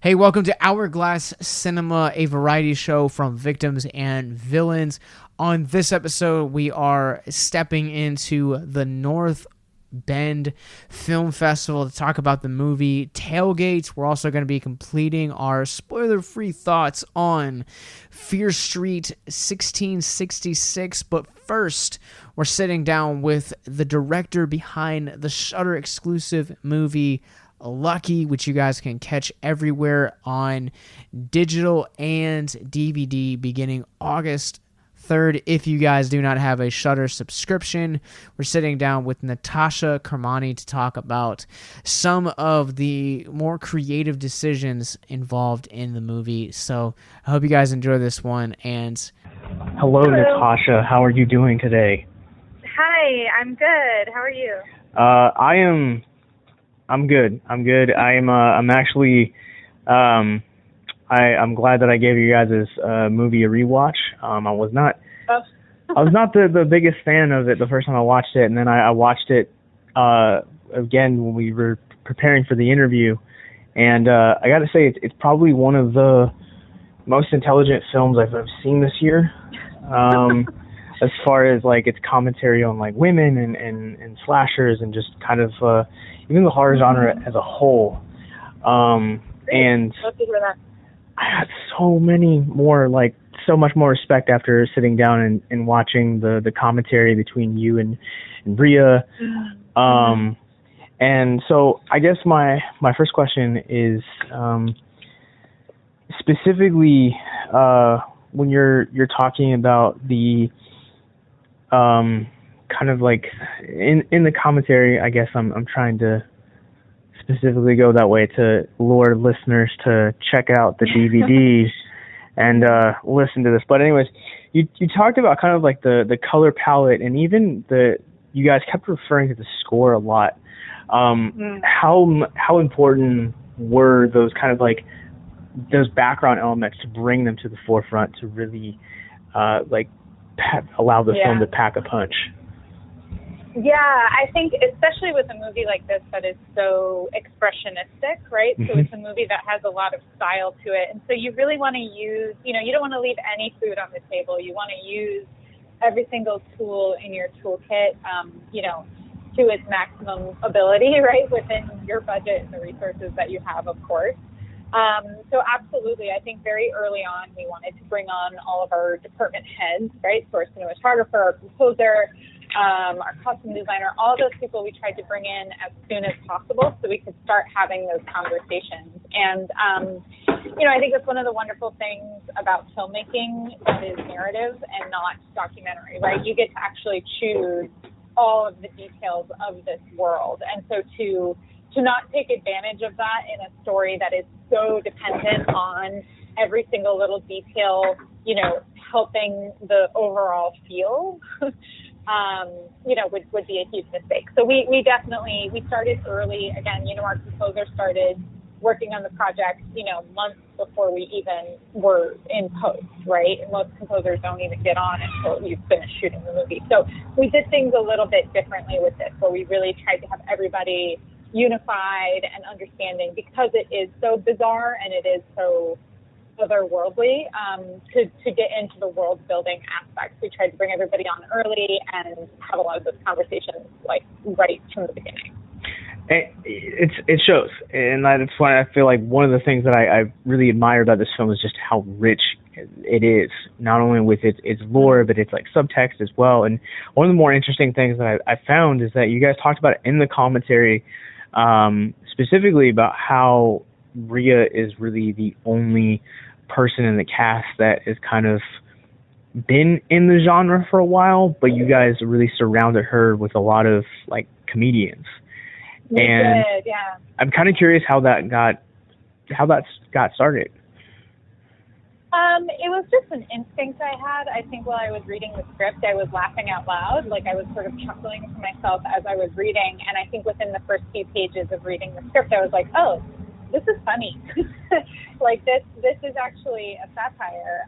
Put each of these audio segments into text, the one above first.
Hey, welcome to Hourglass Cinema, a variety show from victims and villains. On this episode, we are stepping into the North Bend Film Festival to talk about the movie Tailgate. We're also going to be completing our spoiler-free thoughts on Fear Street 1666. But first, we're sitting down with the director behind the Shudder exclusive movie Lucky, which you guys can catch everywhere on digital and DVD beginning August 3rd. If you guys do not have a Shudder subscription, we're sitting down with Natasha Kamani to talk about some of the more creative decisions involved in the movie. So I hope you guys enjoy this one. And Hello, Natasha. How are you doing today? Hi, I'm good. How are you? I'm good. I'm actually, I'm glad that I gave you guys this movie a rewatch. I was not the biggest fan of it the first time I watched it, and then I watched it again when we were preparing for the interview, and I got to say it's probably one of the most intelligent films I've seen this year. As far as like its commentary on like women and slashers and just kind of even the horror genre as a whole. And Love to hear that. I had so much more respect after sitting down and watching the commentary between you and Bria. And so I guess my first question is specifically when you're talking about the kind of like in the commentary, I guess I'm trying to specifically go that way to lure listeners to check out the DVD and listen to this. But anyways, you talked about kind of like the color palette, and even you guys kept referring to the score a lot. How important were those kind of like those background elements to bring them to the forefront to really allow the film to pack a punch? Yeah, I think especially with a movie like this that is so expressionistic, right? Mm-hmm. So it's a movie that has a lot of style to it. And so you really want to use, you don't want to leave any food on the table. You want to use every single tool in your toolkit, to its maximum ability, right? Within your budget and the resources that you have, of course. So absolutely, I think very early on we wanted to bring on all of our department heads, right? So our cinematographer, our composer, our costume designer, all those people we tried to bring in as soon as possible so we could start having those conversations. And, I think that's one of the wonderful things about filmmaking that is narrative and not documentary, right? You get to actually choose all of the details of this world. And so to not take advantage of that in a story that is so dependent on every single little detail, helping the overall feel, would be a huge mistake. So we started early. Again, our composer started working on the project, months before we even were in post, right? Most composers don't even get on until you've finished shooting the movie. So we did things a little bit differently with this, where we really tried to have everybody unified and understanding, because it is so bizarre and it is so otherworldly, to get into the world building aspects. We tried to bring everybody on early and have a lot of those conversations like right from the beginning. It shows, and that's why I feel like one of the things that I really admire about this film is just how rich it is, not only with its lore, but its like subtext as well. And one of the more interesting things that I found is that you guys talked about it in the commentary, specifically about how Rhea is really the only person in the cast that has kind of been in the genre for a while, but you guys really surrounded her with a lot of like comedians. We did, yeah. I'm kind of curious how that got started. It was just an instinct I had. I think while I was reading the script, I was laughing out loud. Like I was sort of chuckling to myself as I was reading. And I think within the first few pages of reading the script, I was like, oh, this is funny. Like this is actually a satire.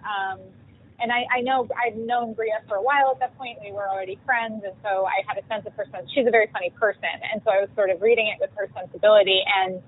And I know I've known Bria for a while at that point. We were already friends, and so I had a sense of her sense. She's a very funny person, and so I was sort of reading it with her sensibility. And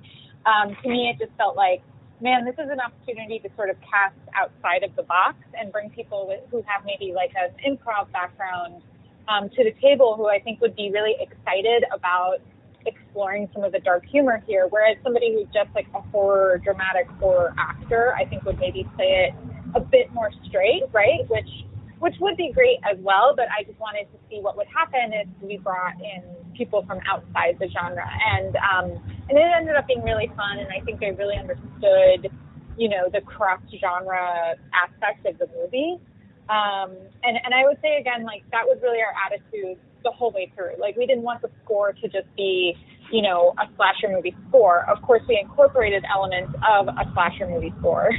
to me, it just felt like, man, this is an opportunity to sort of cast outside of the box and bring people who have maybe like an improv background to the table, who I think would be really excited about exploring some of the dark humor here, whereas somebody who's just like a dramatic horror actor, I think would maybe play it a bit more straight, right? Which would be great as well, but I just wanted to see what would happen if we brought in people from outside the genre. And it ended up being really fun, and I think they really understood, you know, the cross-genre aspect of the movie. And I would say, again, like, that was really our attitude the whole way through. Like, we didn't want the score to just be, you know, a slasher movie score. Of course, we incorporated elements of a slasher movie score,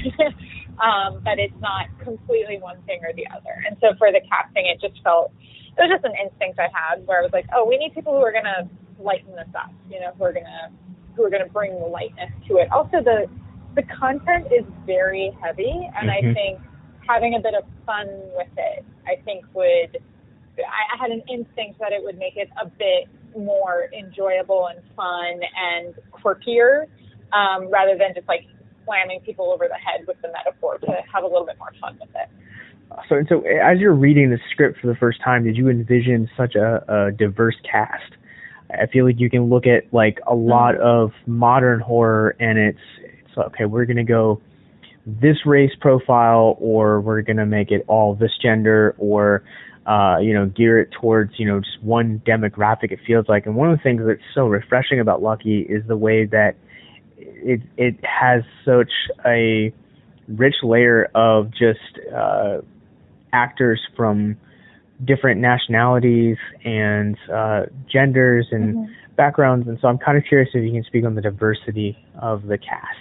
but it's not completely one thing or the other. And so for the casting, it was just an instinct I had where I was like, oh, we need people who are going to lighten this up, you know, who are going to bring the lightness to it. Also, the content is very heavy, and I think having a bit of fun with it, I think I had an instinct that it would make it a bit more enjoyable and fun and quirkier, rather than just like slamming people over the head with the metaphor, to have a little bit more fun with it. So as you're reading the script for the first time, did you envision such a diverse cast? I feel like you can look at like a lot of modern horror, and it's okay, we're going to go this race profile, or we're going to make it all this gender, or gear it towards, just one demographic, it feels like. And one of the things that's so refreshing about Lucky is the way that it has such a rich layer of just actors from different nationalities and genders and backgrounds. And so I'm kind of curious if you can speak on the diversity of the cast.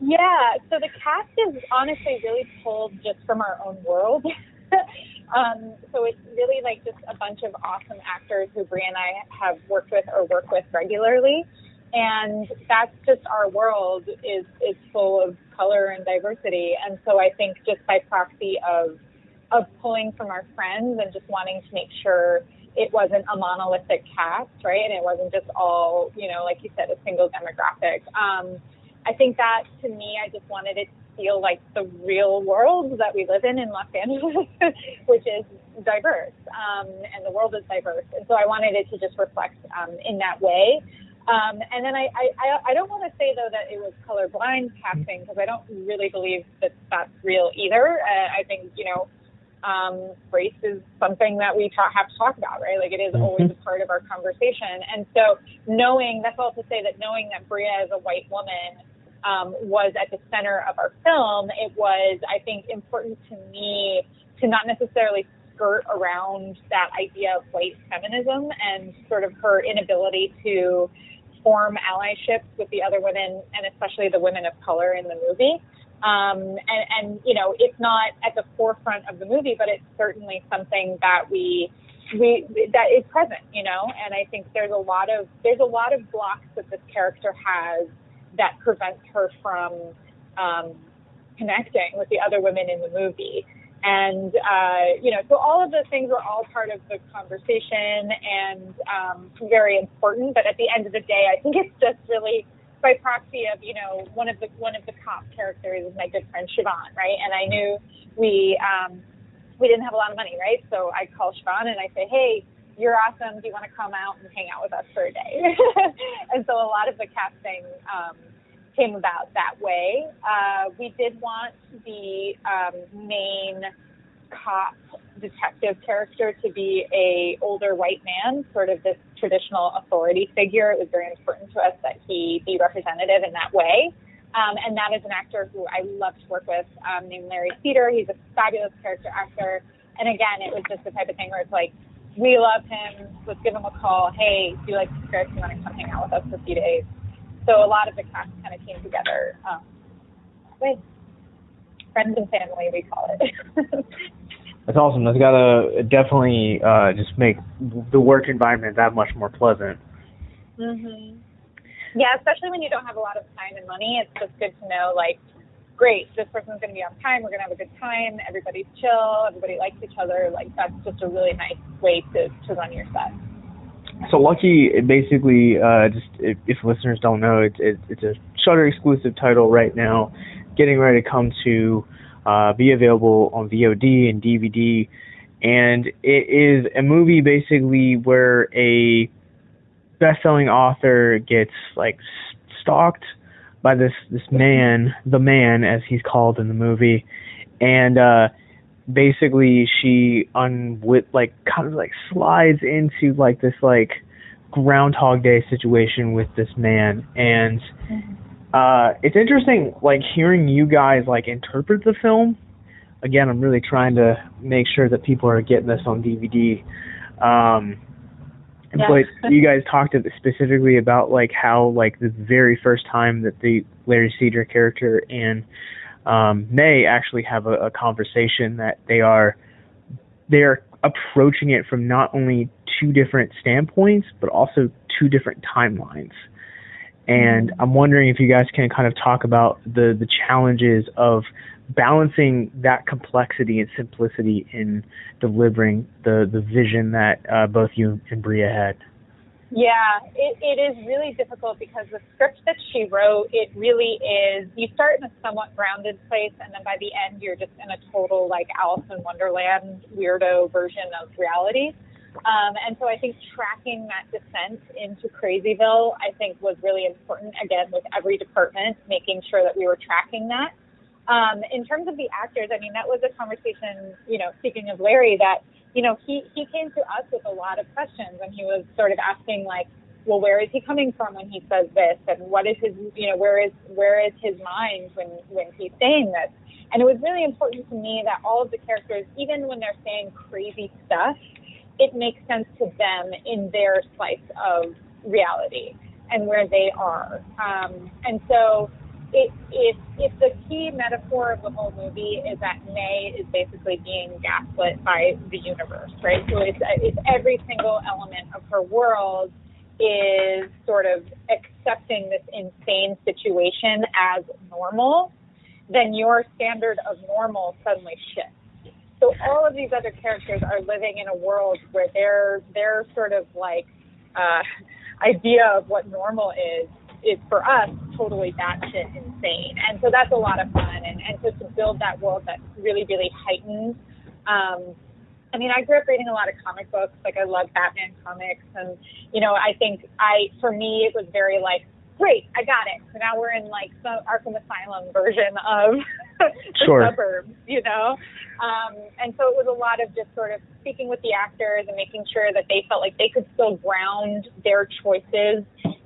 Yeah, so the cast is honestly really pulled just from our own world. So it's really like just a bunch of awesome actors who Brie and I have worked with or work with regularly. And that's just our world is full of color and diversity. And so I think just by proxy of pulling from our friends and just wanting to make sure it wasn't a monolithic cast, right? And it wasn't just all, like you said, a single demographic. I think that, to me, I just wanted it to feel like the real world that we live in Los Angeles, which is diverse, and the world is diverse. And so I wanted it to just reflect in that way. And then I don't want to say, though, that it was colorblind casting, because I don't really believe that that's real either. I think, race is something that we have to talk about, right? Like, it is always a part of our conversation. And so that's all to say that knowing that Bria is a white woman was at the center of our film, it was, I think, important to me to not necessarily skirt around that idea of white feminism and sort of her inability to form allyships with the other women, and especially the women of color in the movie. And it's not at the forefront of the movie, but it's certainly something that that is present, and I think there's a lot of blocks that this character has that prevents her from connecting with the other women in the movie. And, so all of those things were all part of the conversation and very important. But at the end of the day, I think it's just really by proxy of, one of the cop characters is my good friend Siobhan, right? And I knew we didn't have a lot of money, right? So I call Siobhan and I say, hey, you're awesome. Do you want to come out and hang out with us for a day? And so a lot of the casting came about that way. We did want the main cop detective character to be a older white man, sort of this traditional authority figure. It was very important to us that he be representative in that way. And that is an actor who I love to work with, named Larry Cedar. He's a fabulous character actor. And again, it was just the type of thing where it's like, we love him. Let's give him a call. Hey, do you like the script? Do you want to come hang out with us for a few days? So a lot of the cast kind of came together. With friends and family, we call it. That's awesome. That's got to definitely just make the work environment that much more pleasant. Yeah, especially when you don't have a lot of time and money. It's just good to know, like, great, this person's going to be on time, we're going to have a good time, everybody's chill, everybody likes each other. Like, that's just a really nice way to run your set. So Lucky, basically, just if listeners don't know, it's a Shudder exclusive title right now, getting ready to come to be available on VOD and DVD. And it is a movie basically where a best-selling author gets like stalked by this man, the man as he's called in the movie, and basically she kind of slides into like this like Groundhog Day situation with this man. And it's interesting like hearing you guys like interpret the film. Again, I'm really trying to make sure that people are getting this on DVD. But you guys talked specifically about like how like the very first time that the Larry Cedar character and May actually have a conversation, that they are approaching it from not only two different standpoints but also two different timelines. And I'm wondering if you guys can kind of talk about the challenges of balancing that complexity and simplicity in delivering the vision that both you and Bria had. Yeah, it is really difficult because the script that she wrote, it really is, you start in a somewhat grounded place, and then by the end you're just in a total like Alice in Wonderland weirdo version of reality. And so I think tracking that descent into Crazyville, I think, was really important, again, with every department, making sure that we were tracking that. In terms of the actors, I mean, that was a conversation, you know, speaking of Larry, that, you know, he came to us with a lot of questions, and he was sort of asking, like, well, where is he coming from when he says this? And what is his, you know, where is his mind when he's saying this? And it was really important to me that all of the characters, even when they're saying crazy stuff, it makes sense to them in their slice of reality and where they are. And so if the key metaphor of the whole movie is that May is basically being gaslit by the universe, right? So it's every single element of her world is sort of accepting this insane situation as normal, then your standard of normal suddenly shifts. So all of these other characters are living in a world where their sort of like idea of what normal is for us totally batshit insane. And so that's a lot of fun. And so to build that world that's really, really heightened. I mean, I grew up reading a lot of comic books. Like, I love Batman comics. And, you know, I think for me, it was very like, great, I got it. So now we're in like some Arkham Asylum version of the suburbs, you know? And so it was a lot of just sort of speaking with the actors and making sure that they felt like they could still ground their choices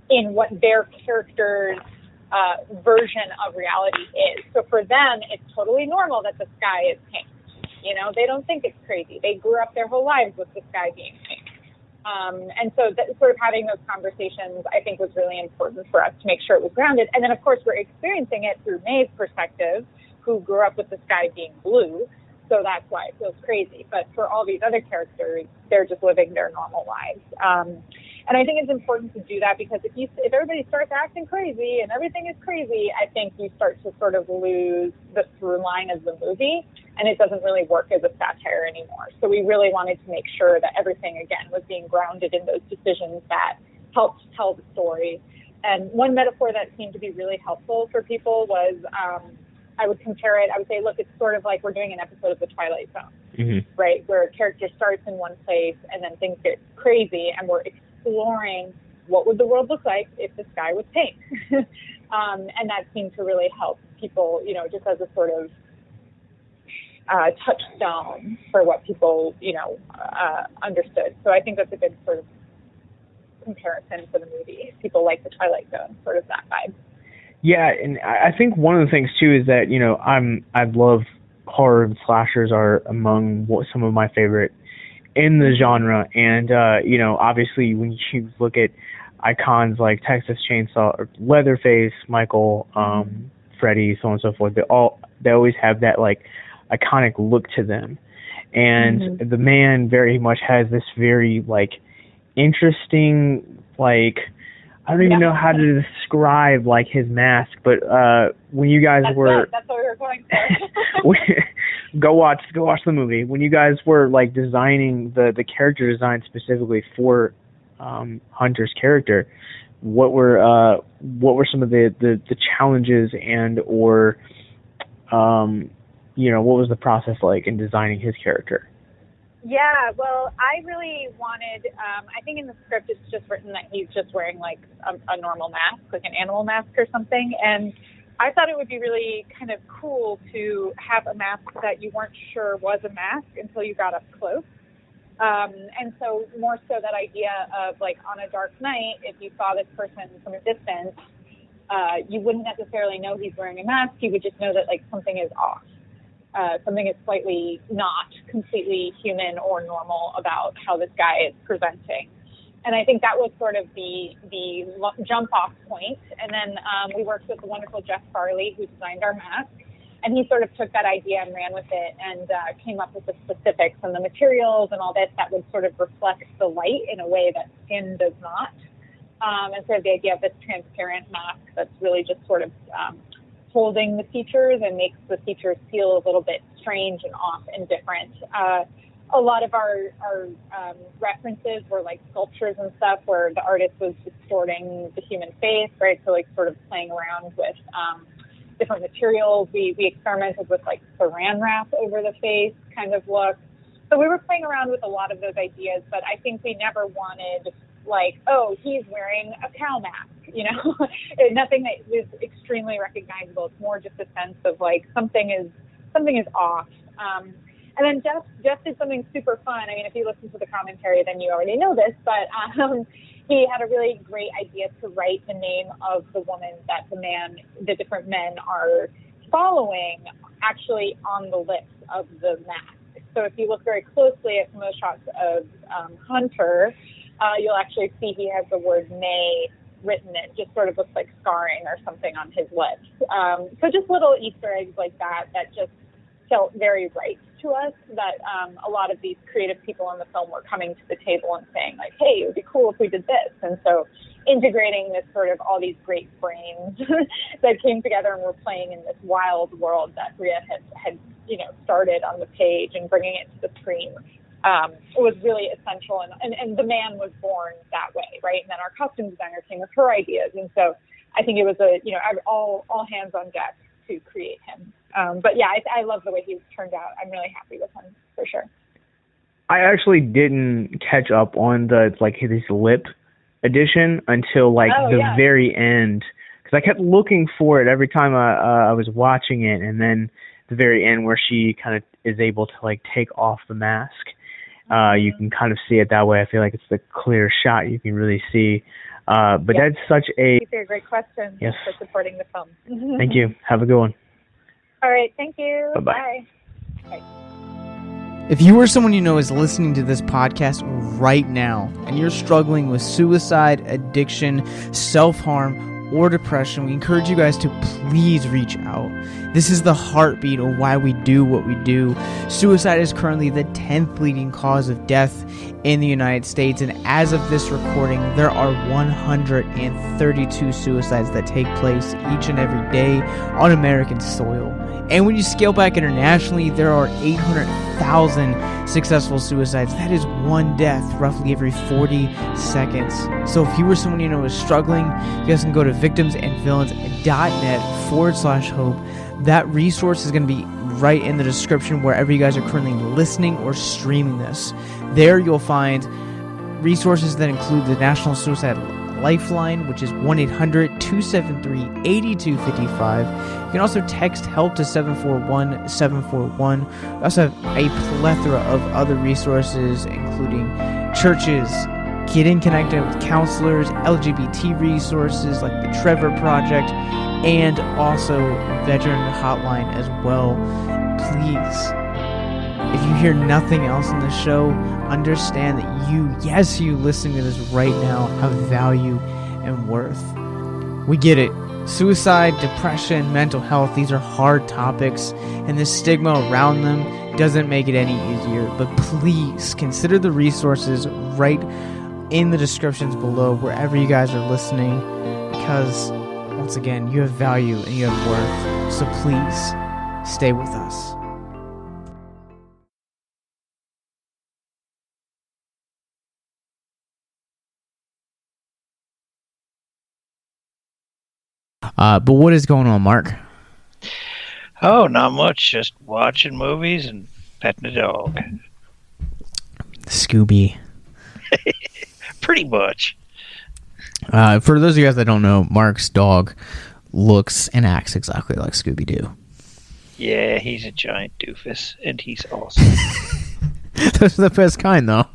in what their character's version of reality is. So for them, it's totally normal that the sky is pink. You know, they don't think it's crazy. They grew up their whole lives with the sky being pink. And so sort of having those conversations, I think, was really important for us to make sure it was grounded. And then, of course, we're experiencing it through May's perspective, who grew up with the sky being blue. So that's why it feels crazy. But for all these other characters, they're just living their normal lives. And I think it's important to do that because if everybody starts acting crazy and everything is crazy, I think you start to sort of lose the through line of the movie, and it doesn't really work as a satire anymore. So we really wanted to make sure that everything, again, was being grounded in those decisions that helped tell the story. And one metaphor that seemed to be really helpful for people was, I would compare it, I would say, look, it's sort of like we're doing an episode of The Twilight Zone, right, where a character starts in one place and then things get crazy, and we're exploring what would the world look like if the sky was pink. And that seemed to really help people, you know, just as a sort of touchstone for what people, you know, understood. So I think that's a good sort of comparison for the movie. People like The Twilight Zone, sort of that vibe. Yeah, and I think one of the things too is that, you know, I love horror, and slashers are among some of my favorite in the genre. And you know, obviously when you look at icons like Texas Chainsaw, or Leatherface, Michael, Freddy, so on and so forth, they always have that like iconic look to them. And the man very much has this very like interesting, like, I don't even know how to describe like his mask, but when you guys that's what we were going for. go watch the movie. When you guys were like designing the character design specifically for Hunter's character, what were some of the challenges and or what was the process like in designing his character? Yeah, well, I really wanted, I think in the script it's just written that he's just wearing like a normal mask, like an animal mask or something. And I thought it would be really kind of cool to have a mask that you weren't sure was a mask until you got up close. And so more so that idea of like on a dark night, if you saw this person from a distance, you wouldn't necessarily know he's wearing a mask. You would just know that like something is off. Something is slightly not completely human or normal about how this guy is presenting. And I think that was sort of the jump off point. And then we worked with the wonderful Jeff Farley, who designed our mask. And he sort of took that idea and ran with it and came up with the specifics and the materials and all this that would sort of reflect the light in a way that skin does not. And so the idea of this transparent mask that's really just sort of holding the features and makes the features feel a little bit strange and off and different. A lot of our references were like sculptures and stuff where the artist was distorting the human face, right? So like sort of playing around with different materials. We experimented with like saran wrap over the face kind of look. So we were playing around with a lot of those ideas, but I think we never wanted like, oh, he's wearing a cow mask, nothing that is extremely recognizable. It's more just a sense of like something is off. And then Jeff did something super fun. I mean, if you listen to the commentary, then you already know this, but he had a really great idea to write the name of the woman that the different men are following actually on the lips of the mask. So if you look very closely at some of the shots of Hunter, you'll actually see he has the word May written. It just sort of looks like scarring or something on his lips. So just little Easter eggs like that just felt very right to us, that a lot of these creative people in the film were coming to the table and saying like, hey, it would be cool if we did this. And so integrating this sort of all these great brains that came together and were playing in this wild world that Rhea had started on the page and bringing it to the screen was really essential. And the man was born that way, right? And then our costume designer came with her ideas. And so I think it was all hands on deck to create him. But yeah, I love the way he turned out. I'm really happy with him for sure. I actually didn't catch up on his lip edition until very end, because I kept looking for it every time I was watching it, and then the very end where she kind of is able to like take off the mask. You can kind of see it that way. I feel like it's the clear shot you can really see. But that's such a great question. Yes. For supporting the film. Thank you. Have a good one. All right. Thank you. Bye-bye. Bye. If you or someone you know is listening to this podcast right now and you're struggling with suicide, addiction, self-harm, or depression, we encourage you guys to please reach out. This is the heartbeat of why we do what we do. Suicide is currently the 10th leading cause of death in the United States, and as of this recording, there are 132 suicides that take place each and every day on American soil. And when you scale back internationally, there are 800,000 successful suicides. That is one death roughly every 40 seconds. So if you or someone you know is struggling, you guys can go to victimsandvillains.net/hope. That resource is going to be right in the description wherever you guys are currently listening or streaming this. There you'll find resources that include the National Suicide Lifeline, which is 1-800-273-8255. You can also text HELP to 741-741. We also have a plethora of other resources, including churches, getting connected with counselors, LGBT resources like the Trevor Project, and also veteran hotline as well. Please, if you hear nothing else in the show, understand that you listening to this right now, have value and worth. We get it. Suicide, depression, mental health, these are hard topics, and the stigma around them doesn't make it any easier. But please consider the resources right in the descriptions below wherever you guys are listening, because once again, you have value and you have worth. So please stay with us. But what is going on, Mark? Oh, not much. Just watching movies and petting a dog. Scooby. Pretty much. For those of you guys that don't know, Mark's dog looks and acts exactly like Scooby-Doo. Yeah, he's a giant doofus, and he's awesome. Those are the best kind, though.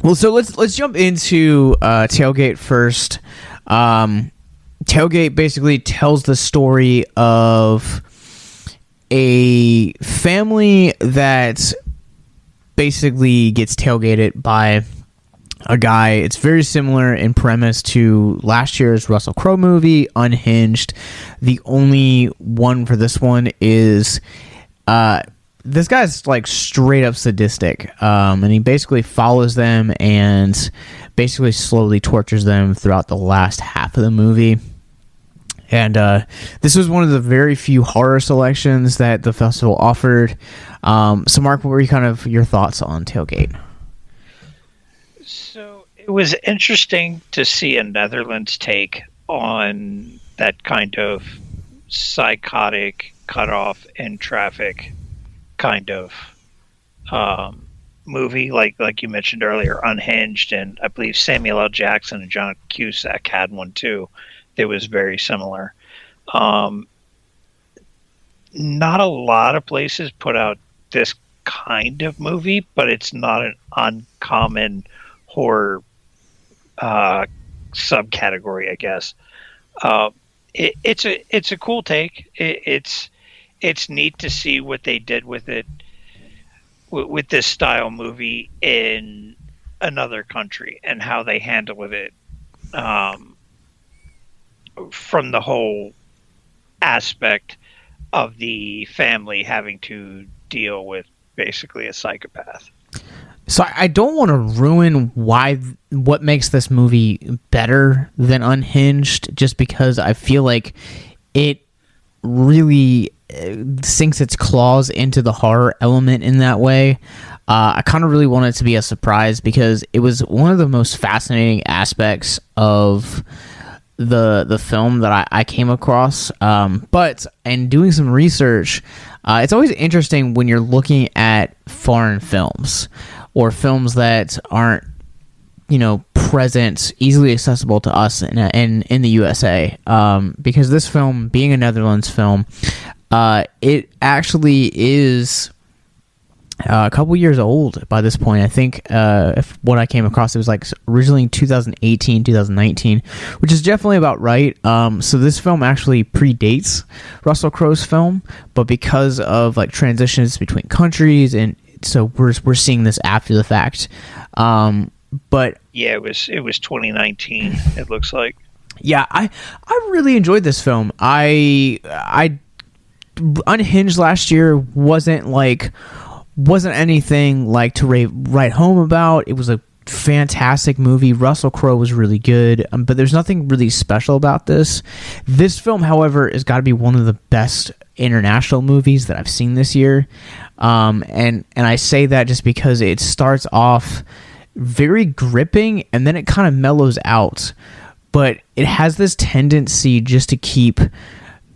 Well, so let's jump into Tailgate first. Tailgate basically tells the story of a family that basically gets tailgated by a guy. It's very similar in premise to last year's Russell Crowe movie, Unhinged. The only one for this one is this guy's like straight up sadistic, and he basically follows them and basically slowly tortures them throughout the last half of the movie. And this was one of the very few horror selections that the festival offered. So, Mark, what were your thoughts on Tailgate? So it was interesting to see a Netherlands take on that kind of psychotic, cut off in traffic kind of movie, like you mentioned earlier, Unhinged, and I believe Samuel L. Jackson and John Cusack had one too. It was very similar. Not a lot of places put out this kind of movie, but it's not an uncommon horror subcategory, I guess. It's a cool take. It's neat to see what they did with it, with this style movie in another country and how they handled it. From the whole aspect of the family having to deal with basically a psychopath. So I don't want to ruin what makes this movie better than Unhinged, just because I feel like it really sinks its claws into the horror element in that way. I kind of really want it to be a surprise because it was one of the most fascinating aspects of the film that I came across. But in doing some research, it's always interesting when you're looking at foreign films or films that aren't, present, easily accessible to us in the USA. Because this film, being a Netherlands film, it actually is a couple years old by this point. I think if what I came across, it was like originally 2018, 2019, which is definitely about right. So this film actually predates Russell Crowe's film, but because of like transitions between countries, and so we're seeing this after the fact. But yeah, it was 2019. It looks like. Yeah, I really enjoyed this film. I Unhinged last year wasn't anything like to write home about. It was a fantastic movie. Russell Crowe was really good, but there's nothing really special about this. This film, however, has got to be one of the best international movies that I've seen this year. And I say that just because it starts off very gripping and then it kind of mellows out, but it has this tendency just to keep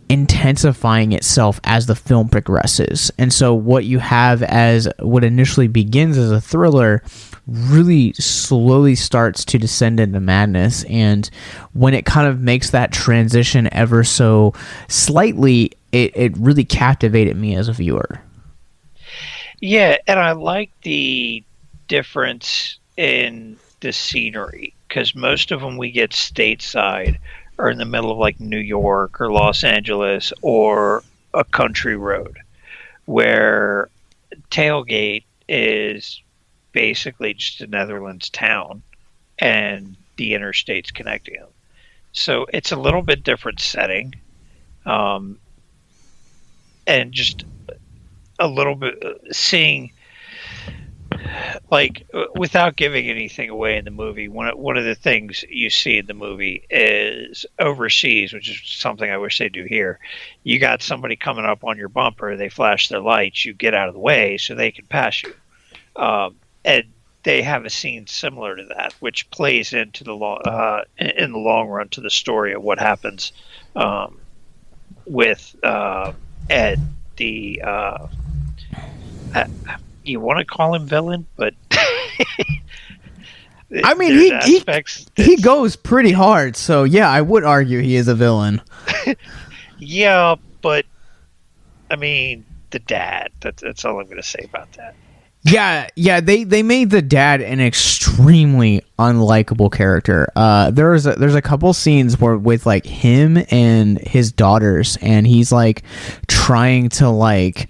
intensifying itself as the film progresses. And so what you have as what initially begins as a thriller really slowly starts to descend into madness. And when it kind of makes that transition ever so slightly, it really captivated me as a viewer. Yeah, and I like the difference in the scenery, because most of them we get stateside or in the middle of like New York or Los Angeles or a country road, where Tailgate is basically just a Netherlands town and the interstates connecting them. So it's a little bit different setting, and just a little bit seeing, like, without giving anything away in the movie, one of the things you see in the movie is overseas, which is something I wish they do here. You got somebody coming up on your bumper, they flash their lights, you get out of the way so they can pass you. And they have a scene similar to that, which plays into the in the long run to the story of what happens with Ed, the you want to call him villain, but I mean, he goes pretty hard, so yeah, I would argue he is a villain. Yeah, but I mean, the dad. That's all I'm going to say about that. Yeah, they made the dad an extremely unlikable character. There's a couple scenes where with like him and his daughters, and he's like trying to like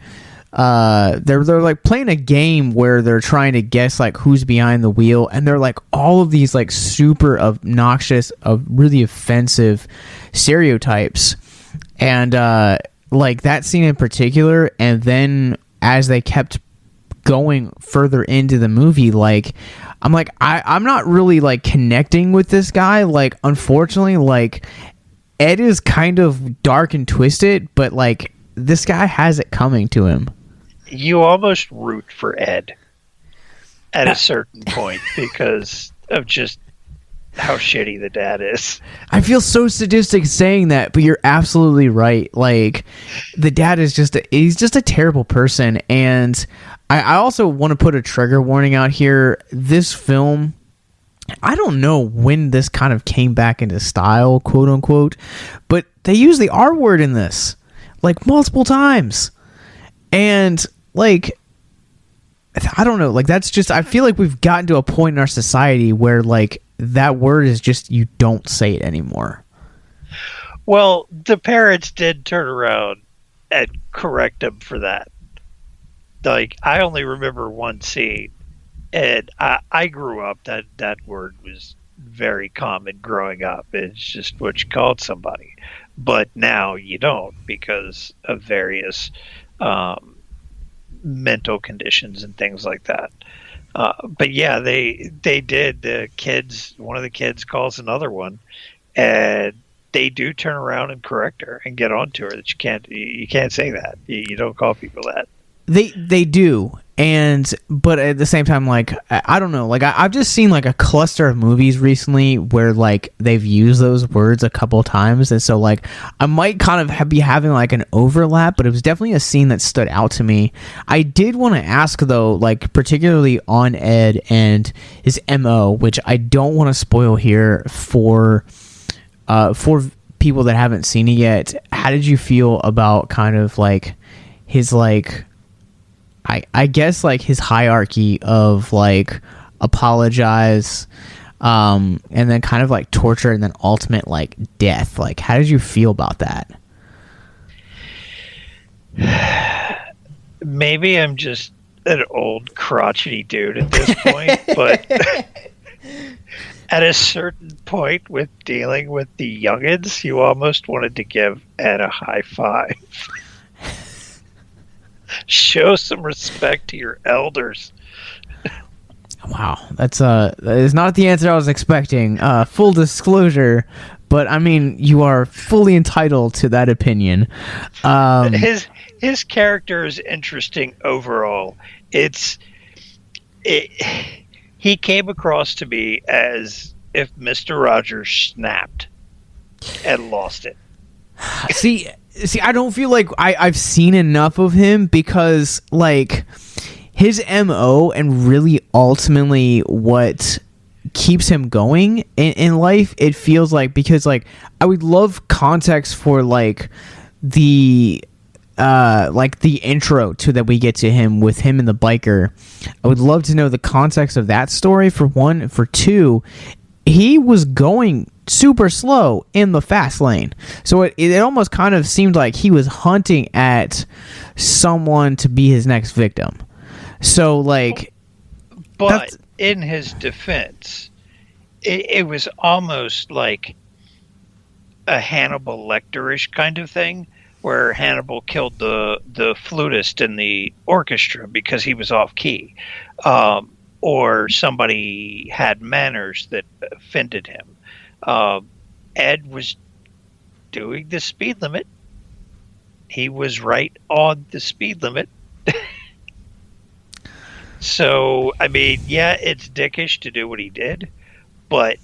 they're like playing a game where they're trying to guess like who's behind the wheel, and they're like all of these like super obnoxious, really offensive stereotypes, and like that scene in particular, and then as they kept going further into the movie, like I'm not really like connecting with this guy. Like, unfortunately, like Ed is kind of dark and twisted, but like this guy has it coming to him. You almost root for Ed at a certain point because of just how shitty the dad is. I feel so sadistic saying that, but you're absolutely right. Like, the dad is he's just a terrible person. And I also want to put a trigger warning out here. This film, I don't know when this kind of came back into style, quote unquote, but they use the R word in this like multiple times. And like, I don't know, like that's just, I feel like we've gotten to a point in our society where like that word is just, you don't say it anymore. Well, the parents did turn around and correct him for that. Like, I only remember one scene, and I grew up, that word was very common growing up. It's just what you called somebody. But now you don't because of various mental conditions and things like that. But yeah, they did. One of the kids calls another one, and they do turn around and correct her and get onto her that you can't say that. You don't call people that. They do, but at the same time, like I don't know, like I've just seen like a cluster of movies recently where like they've used those words a couple of times, and so like I might kind of be having like an overlap, but it was definitely a scene that stood out to me. I did want to ask though, like particularly on Ed and his MO, which I don't want to spoil here for people that haven't seen it yet. How did you feel about kind of like his like, I guess like his hierarchy of like apologize, and then kind of like torture and then ultimate like death? Like, how did you feel about that? Maybe I'm just an old crotchety dude at this point, but at a certain point with dealing with the youngins, you almost wanted to give Ed a high five. Show some respect to your elders. Wow, that is not the answer I was expecting. Full disclosure, but I mean, you are fully entitled to that opinion. His character is interesting overall. He came across to me as if Mr. Rogers snapped and lost it. See, I don't feel like I've seen enough of him, because like his MO and really ultimately what keeps him going in life, it feels like, because like I would love context for like the intro to that we get to him with him and the biker. I would love to know the context of that story, for one. For two, he was going super slow in the fast lane, so it almost kind of seemed like he was hunting at someone to be his next victim. So like, but in his defense, it was almost like a Hannibal Lecter-ish kind of thing, where Hannibal killed the flutist in the orchestra because he was off key, or somebody had manners that offended him. Ed was doing the speed limit. He was right on the speed limit. So, I mean, yeah, it's dickish to do what he did, but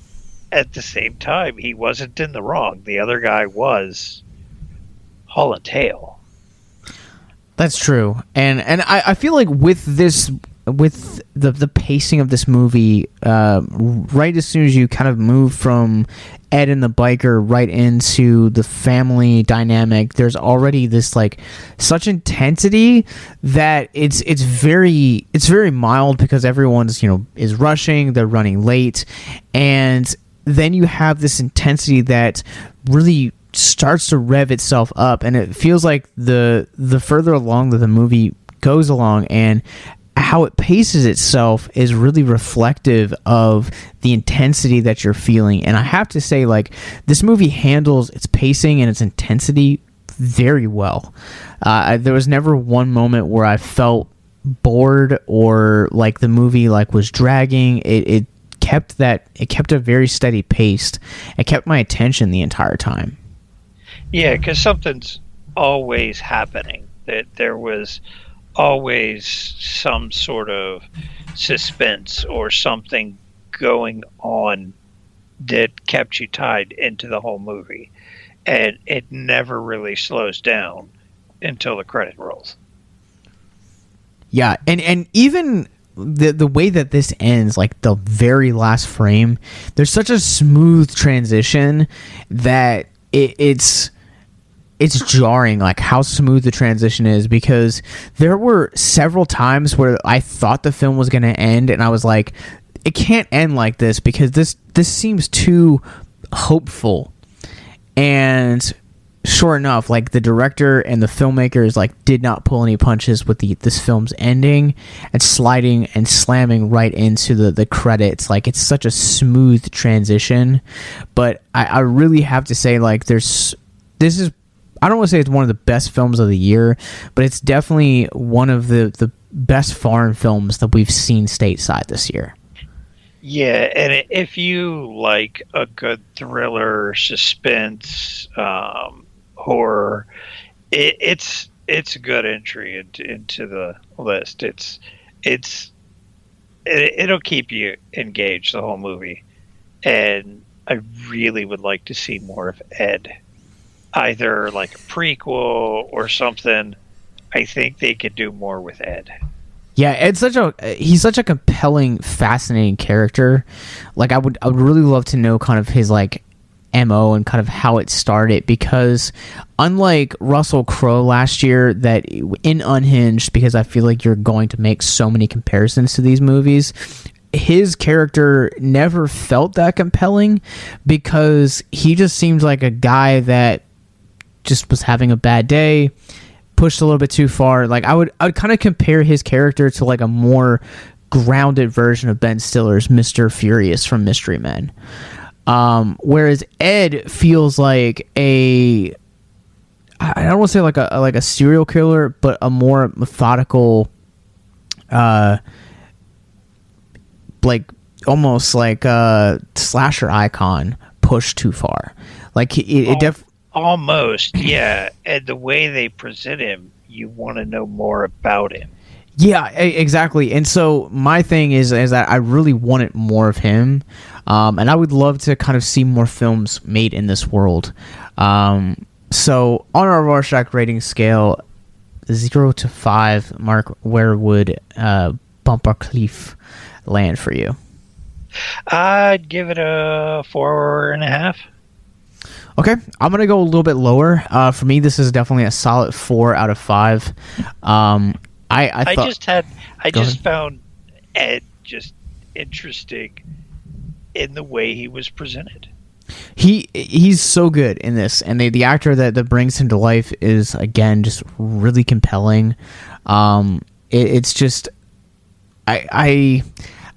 at the same time, he wasn't in the wrong. The other guy was hauling tail. That's true, and I feel like with the pacing of this movie, right as soon as you kind of move from Ed and the biker right into the family dynamic, there's already this like such intensity that it's very mild because everyone's is rushing, they're running late, and then you have this intensity that really starts to rev itself up, and it feels like the further along that the movie goes along and how it paces itself is really reflective of the intensity that you're feeling. And I have to say, like, this movie handles its pacing and its intensity very well. There was never one moment where I felt bored or like the movie like was dragging. It kept a very steady pace. It kept my attention the entire time. Yeah, because something's always happening. That there was always some sort of suspense or something going on that kept you tied into the whole movie. And it never really slows down until the credit rolls. Yeah, and even the way that this ends, like the very last frame, there's such a smooth transition that it's jarring, like how smooth the transition is, because there were several times where I thought the film was going to end, and I was like, it can't end like this because this seems too hopeful. And sure enough, like the director and the filmmakers like did not pull any punches with this film's ending and sliding and slamming right into the credits. Like it's such a smooth transition. But I really have to say, like I don't want to say it's one of the best films of the year, but it's definitely one of the best foreign films that we've seen stateside this year. Yeah, and if you like a good thriller, suspense, horror, it's a good entry into the list. It'll keep you engaged the whole movie, and I really would like to see more of Ed. Either like a prequel or something. I think they could do more with Ed. Yeah, he's such a compelling, fascinating character. Like I would really love to know kind of his like MO and kind of how it started, because unlike Russell Crowe last year, that in Unhinged, because I feel like you're going to make so many comparisons to these movies, his character never felt that compelling because he just seemed like a guy that just was having a bad day, pushed a little bit too far. Like I would kind of compare his character to like a more grounded version of Ben Stiller's Mr. Furious from Mystery Men. Whereas Ed feels like I don't want to say like a serial killer, but a more methodical, like almost like a slasher icon pushed too far. Like almost, yeah. And the way they present him, you want to know more about him. Yeah, exactly. And so my thing is that I really wanted more of him, and I would love to kind of see more films made in this world. So on our Rorschach rating scale, 0 to 5, Mark, where would Bumper Cleef land for you? I'd give it a 4.5. Okay, I'm gonna go a little bit lower. For me, this is definitely a solid 4 out of 5. I just found Ed just interesting in the way he was presented. He's so good in this, and the actor that brings him to life is again just really compelling. It's just I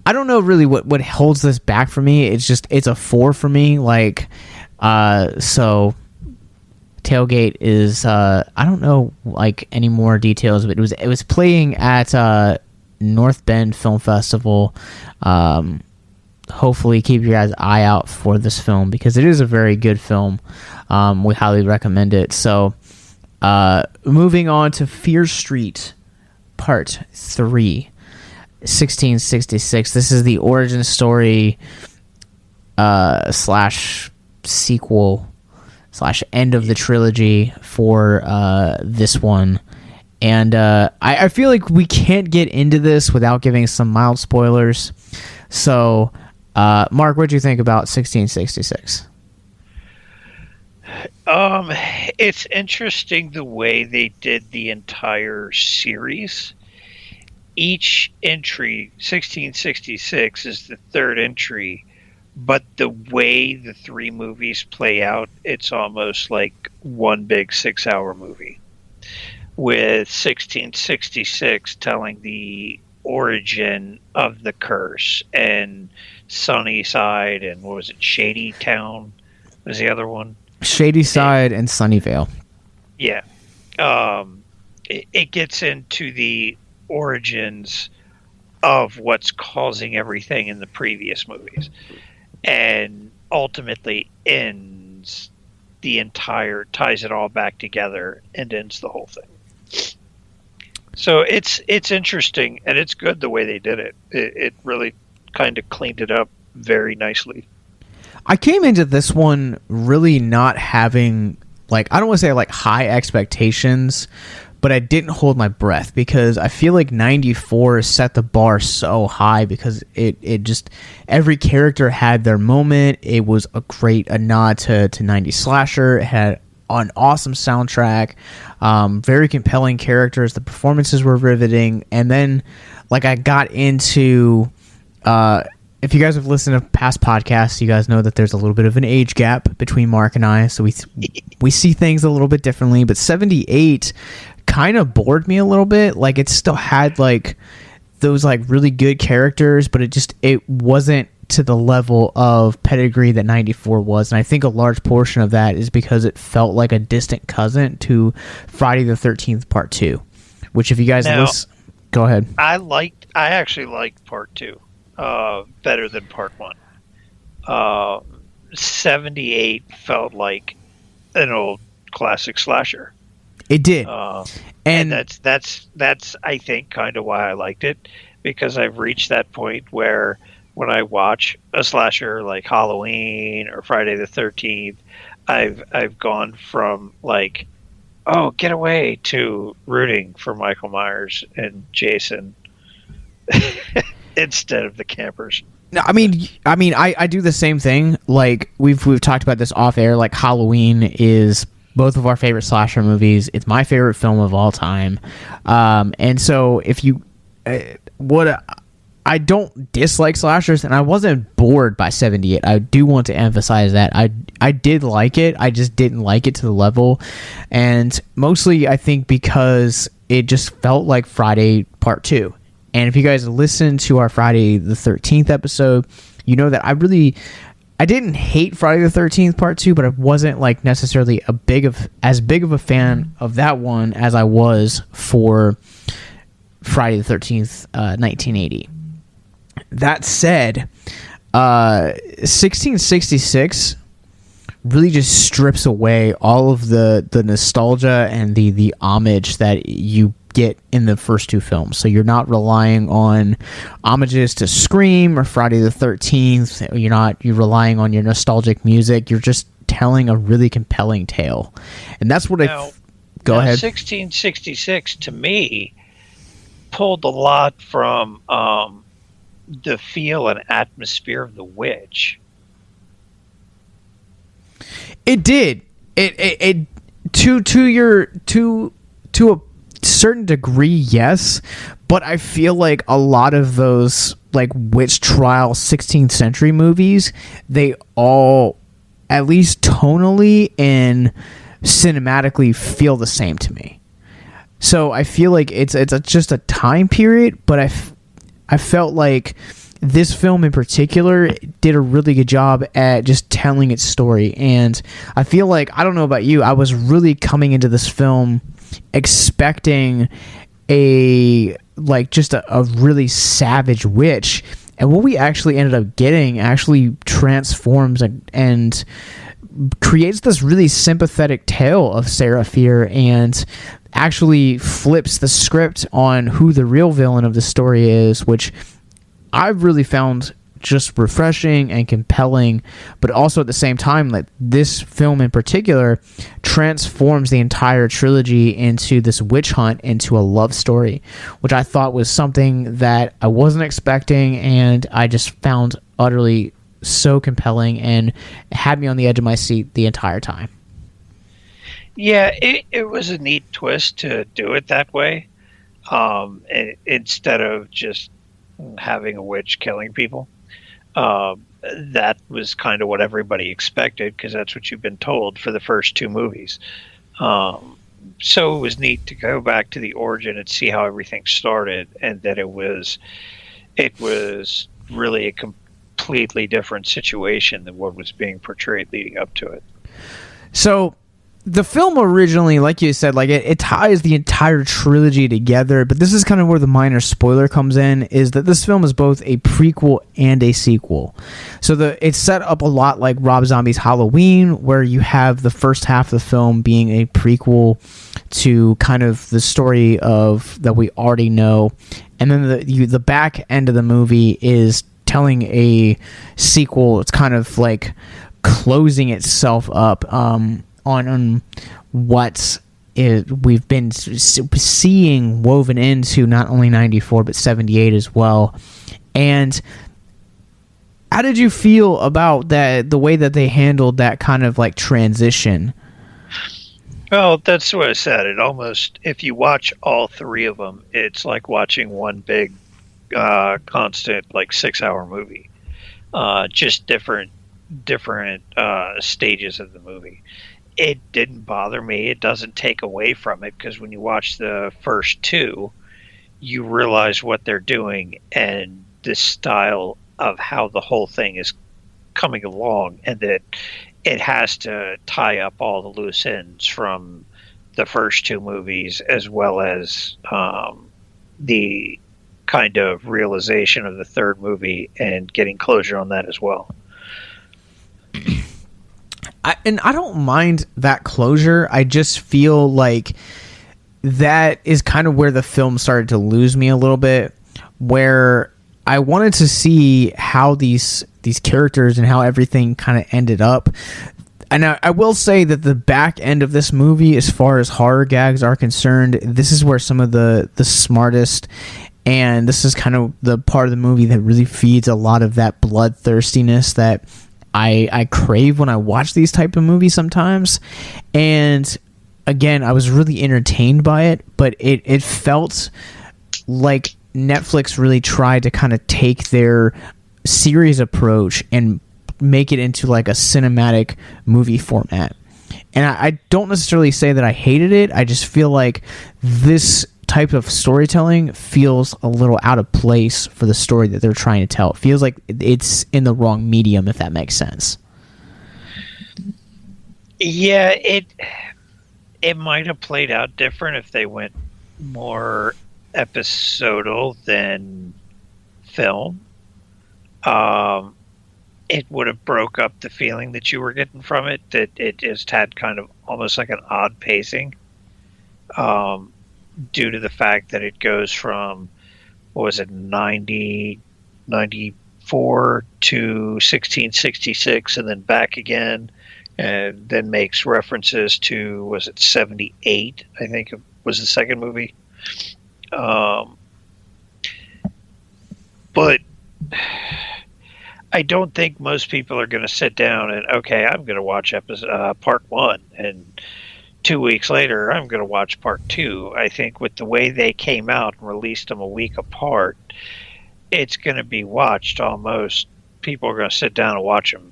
don't know really what holds this back for me. It's a 4 for me. Like. So Tailgate is I don't know like any more details, but it was playing at North Bend Film Festival. Hopefully keep your guys' eye out for this film because it is a very good film. We highly recommend it. So moving on to Fear Street Part 3. 1666. This is the origin story slash sequel slash end of the trilogy for this one. And I feel like we can't get into this without giving some mild spoilers. So, Mark, what do you think about 1666? It's interesting the way they did the entire series. Each entry, 1666, is the third entry, but the way the three movies play out, it's almost like one big 6-hour movie. With 1666 telling the origin of the curse and Sunnyside and what was it, Shady Town was the other one? Shady Side and Sunnyvale. Yeah. It gets into the origins of what's causing everything in the previous movies and ultimately ties it all back together and ends the whole thing. So it's interesting and it's good the way they did it. It really kind of cleaned it up very nicely. I came into this one really not having, like, I don't want to say like high expectations, but I didn't hold my breath because I feel like 94 set the bar so high because it just, every character had their moment. It was a nod to 90s slasher. It had an awesome soundtrack, very compelling characters. The performances were riveting. And then, like, I got into, if you guys have listened to past podcasts, you guys know that there's a little bit of an age gap between Mark and I, so we see things a little bit differently. But 78 kind of bored me a little bit. Like, it still had like those like really good characters, but it wasn't to the level of pedigree that 94 was. And I think a large portion of that is because it felt like a distant cousin to Friday the 13th Part 2, which if you guys listen, go ahead. I actually liked Part 2 better than Part 1. 78 felt like an old classic slasher. It did. And that's I think kind of why I liked it, because I've reached that point where when I watch a slasher like Halloween or Friday the 13th, I've gone from like, oh, get away, to rooting for Michael Myers and Jason instead of the campers. No, I mean, I do the same thing. Like we've talked about this off air. Like Halloween is both of our favorite slasher movies. It's my favorite film of all time. And so if you, I don't dislike slashers, and I wasn't bored by 78. I do want to emphasize that I did like it. I just didn't like it to the level, and mostly I think because it just felt like Friday Part 2. And if you guys listen to our Friday the 13th episode, you know that I didn't hate Friday the 13th Part 2, but I wasn't like necessarily as big of a fan of that one as I was for Friday the 13th, 1980. That said, 1666 really just strips away all of the nostalgia and the homage that you get in the first two films. So you're not relying on homages to Scream or Friday the 13th. You're relying on your nostalgic music. You're just telling a really compelling tale. And that's what go ahead. 1666 to me pulled a lot from the feel and atmosphere of The Witch. It did. It to a certain degree, yes, but I feel like a lot of those like witch trial 16th century movies, they all, at least tonally and cinematically, feel the same to me. So I feel like it's just a time period, but I felt like this film in particular did a really good job at just telling its story. And I feel like, I don't know about you, I was really coming into this film expecting a really savage witch. And what we actually ended up getting actually transforms and creates this really sympathetic tale of Sarah Fear and actually flips the script on who the real villain of the story is, which I've really found just refreshing and compelling, but also at the same time, like, this film in particular transforms the entire trilogy into this witch hunt, into a love story, which I thought was something that I wasn't expecting, and I just found utterly so compelling and had me on the edge of my seat the entire time. Yeah, it was a neat twist to do it that way, instead of just having a witch killing people. That was kind of what everybody expected, because that's what you've been told for the first two movies. So it was neat to go back to the origin and see how everything started, and that it was really a completely different situation than what was being portrayed leading up to it. So the film originally, like you said, like it ties the entire trilogy together, but this is kind of where the minor spoiler comes in, is that this film is both a prequel and a sequel. So it's set up a lot like Rob Zombie's Halloween, where you have the first half of the film being a prequel to kind of the story of that we already know, and then the back end of the movie is telling a sequel. It's kind of like closing itself up on what we've been seeing woven into not only 94 but 78 as well. And how did you feel about that, the way that they handled that kind of like transition? Well, that's what I said. It almost, if you watch all three of them, it's like watching one big constant like 6-hour movie, just different stages of the movie. It didn't bother me. It doesn't take away from it, because when you watch the first two, you realize what they're doing and the style of how the whole thing is coming along, and that it has to tie up all the loose ends from the first two movies, as well as the kind of realization of the third movie and getting closure on that as well. I don't mind that closure. I just feel like that is kind of where the film started to lose me a little bit, where I wanted to see how these characters and how everything kind of ended up. And I will say that the back end of this movie, as far as horror gags are concerned, this is where some of the smartest, and this is kind of the part of the movie that really feeds a lot of that bloodthirstiness that I crave when I watch these type of movies sometimes. And again, I was really entertained by it, but it felt like Netflix really tried to kind of take their series approach and make it into like a cinematic movie format. And I don't necessarily say that I hated it. I just feel like this type of storytelling feels a little out of place for the story that they're trying to tell. It feels like it's in the wrong medium, if that makes sense. Yeah, it might have played out different if they went more episodal than film. It would have broke up the feeling that you were getting from it, that it just had kind of almost like an odd pacing. Due to the fact that it goes from, what was it, 94 to 1666 and then back again, and then makes references to, was it 78, I think it was the second movie. But I don't think most people are going to sit down and, okay, I'm going to watch part 1, and 2 weeks later, I'm going to watch part 2. I think with the way they came out and released them a week apart, it's going to be watched almost. People are going to sit down and watch them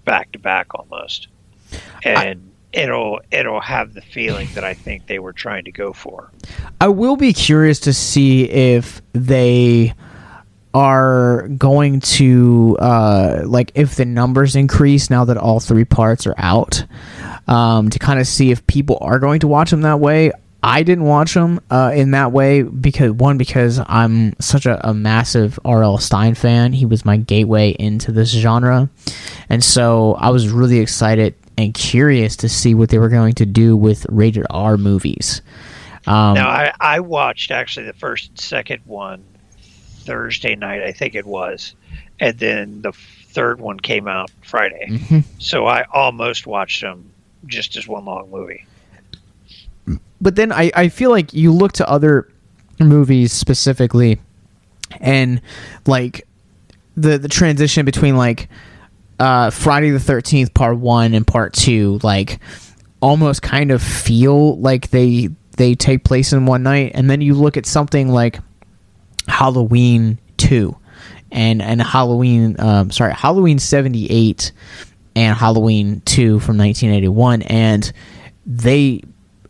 back to back almost. And it'll have the feeling that I think they were trying to go for. I will be curious to see if they are going to, if the numbers increase now that all 3 parts are out. To kind of see if people are going to watch them that way. I didn't watch them in that way because I'm such a massive R.L. Stine fan. He was my gateway into this genre, and so I was really excited and curious to see what they were going to do with rated R movies. Now, I watched actually the first and second one Thursday night, I think it was, and then the third one came out Friday. Mm-hmm. So I almost watched them just as one long movie. But then I feel like you look to other movies specifically, and like the transition between like Friday the 13th Part 1 and Part 2, like almost kind of feel like they take place in one night. And then you look at something like Halloween 2 and Halloween 78 and Halloween 2 from 1981, and they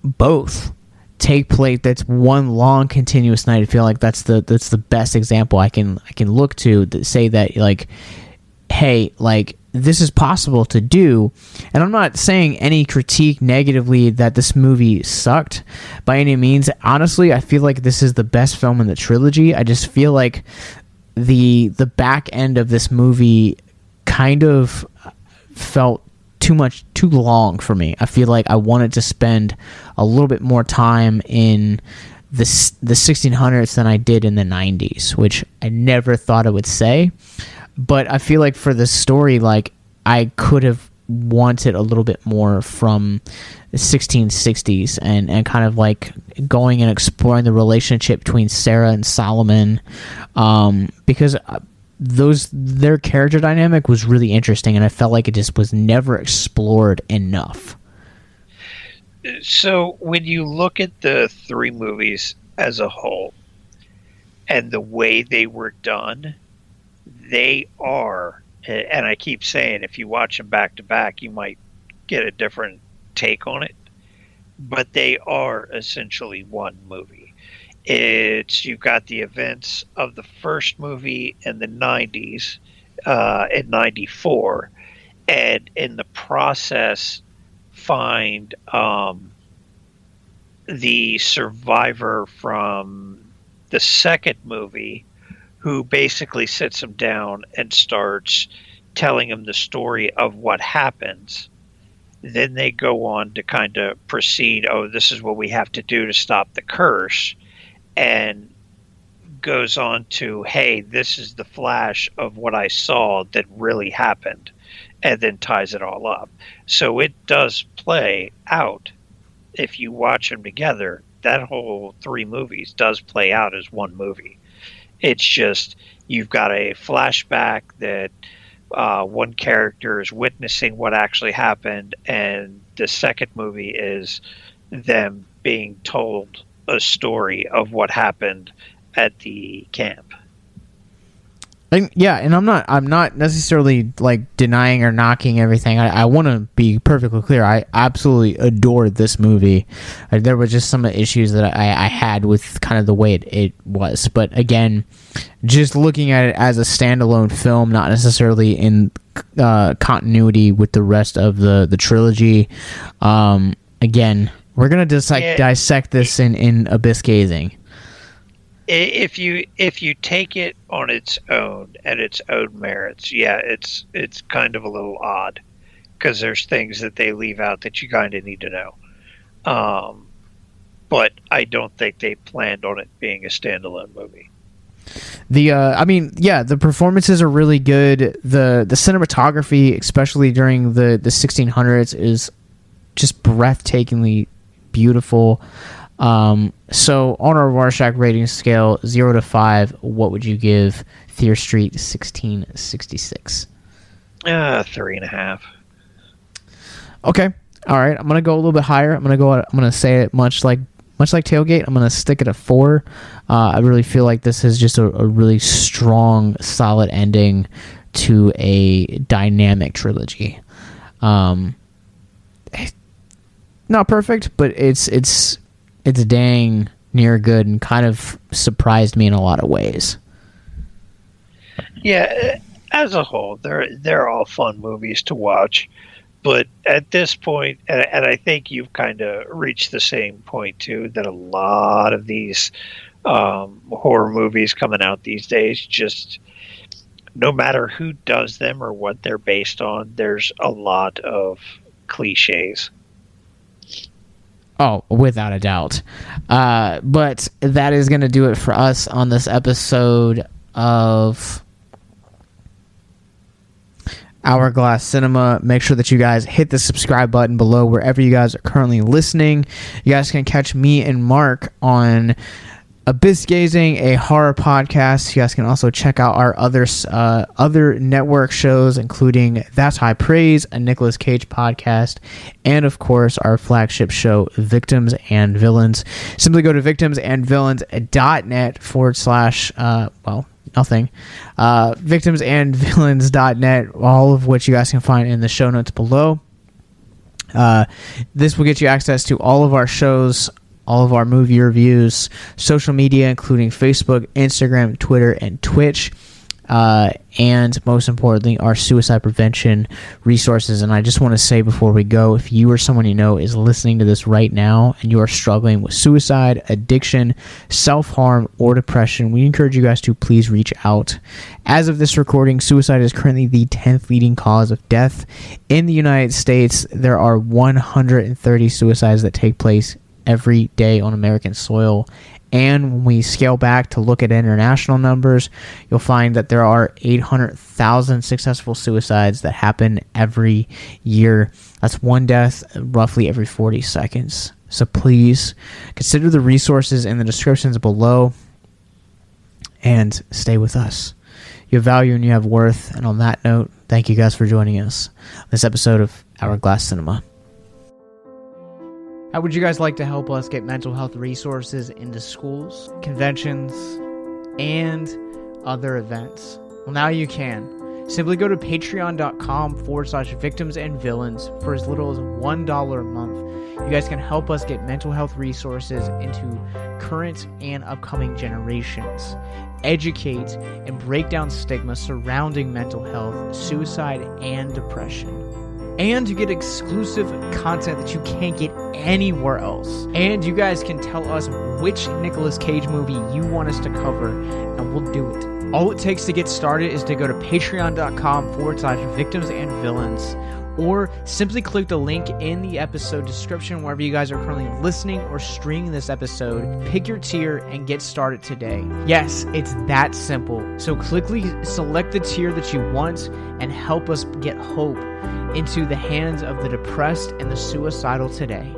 both take place. That's one long continuous night. I feel like that's the best example I can look to say that, like, hey, like, this is possible to do. And I'm not saying any critique negatively that this movie sucked by any means. Honestly, I feel like this is the best film in the trilogy. I just feel like the back end of this movie kind of felt too long for me. I feel like I wanted to spend a little bit more time in the 1600s than I did in the 90s, which I never thought I would say. But I feel like for the story, like, I could have wanted a little bit more from the 1660s and kind of like going and exploring the relationship between Sarah and Solomon, because their character dynamic was really interesting, and I felt like it just was never explored enough. So when you look at the three movies as a whole and the way they were done, they are, and I keep saying, if you watch them back to back, you might get a different take on it, but they are essentially one movie. You've got the events of the first movie in the 90s, in 94, and in the process find the survivor from the second movie, who basically sits him down and starts telling him the story of what happens. Then they go on to kind of proceed, this is what we have to do to stop the curse, and goes on to, hey, this is the flash of what I saw that really happened, and then ties it all up. So it does play out. If you watch them together, that whole three movies does play out as one movie. It's just you've got a flashback that one character is witnessing what actually happened, and the second movie is them being told a story of what happened at the camp. And I'm not necessarily like denying or knocking everything. I want to be perfectly clear. I absolutely adored this movie. There were just some issues that I had with kind of the way it was. But again, just looking at it as a standalone film, not necessarily in continuity with the rest of the trilogy. Again, we're gonna dissect this in Abyss Gazing. If you take it on its own and its own merits, it's kind of a little odd because there's things that they leave out that you kind of need to know. But I don't think they planned on it being a standalone movie. The performances are really good. The cinematography, especially during the 1600s, is just breathtakingly beautiful. So on our Rorschach rating scale, 0 to 5, what would you give Fear Street 1666? 3.5. Okay. All right. I'm gonna go a little bit higher. I'm gonna say it much like Tailgate. I'm gonna stick it at 4. I really feel like this is just a really strong, solid ending to a dynamic trilogy. Not perfect, but it's dang near good and kind of surprised me in a lot of ways. Yeah, as a whole, they're all fun movies to watch. But at this point, and I think you've kind of reached the same point too, that a lot of these horror movies coming out these days, just no matter who does them or what they're based on, there's a lot of cliches. Oh, without a doubt. But that is going to do it for us on this episode of Hourglass Cinema. Make sure that you guys hit the subscribe button below wherever you guys are currently listening. You guys can catch me and Mark on Abyss Gazing, a horror podcast. You guys can also check out our other network shows, including That's High Praise, a Nicolas Cage podcast, and of course our flagship show, Victims and Villains. Simply go to victimsandvillains.net / nothing. Victimsandvillains.net, all of which you guys can find in the show notes below. This will get you access to all of our shows, all of our movie reviews, social media, including Facebook, Instagram, Twitter, and Twitch. And most importantly, our suicide prevention resources. And I just want to say before we go, if you or someone you know is listening to this right now and you are struggling with suicide, addiction, self-harm, or depression, we encourage you guys to please reach out. As of this recording, suicide is currently the 10th leading cause of death in the United States. There are 130 suicides that take place every day on American soil. And when we scale back to look at international numbers, you'll find that there are 800,000 successful suicides that happen every year. That's one death roughly every 40 seconds. So please consider the resources in the descriptions below and stay with us. You have value and you have worth. And on that note, thank you guys for joining us on this episode of Hourglass Cinema. How would you guys like to help us get mental health resources into schools, conventions, and other events? Well, now you can. Simply go to patreon.com/victimsandvillains for as little as $1 a month. You guys can help us get mental health resources into current and upcoming generations, educate and break down stigma surrounding mental health, suicide, and depression. And you get exclusive content that you can't get anywhere else. And you guys can tell us which Nicolas Cage movie you want us to cover, and we'll do it. All it takes to get started is to go to patreon.com/victimsandvillains, or simply click the link in the episode description wherever you guys are currently listening or streaming this episode. Pick your tier and get started today. Yes, it's that simple. So quickly select the tier that you want and help us get hope into the hands of the depressed and the suicidal today.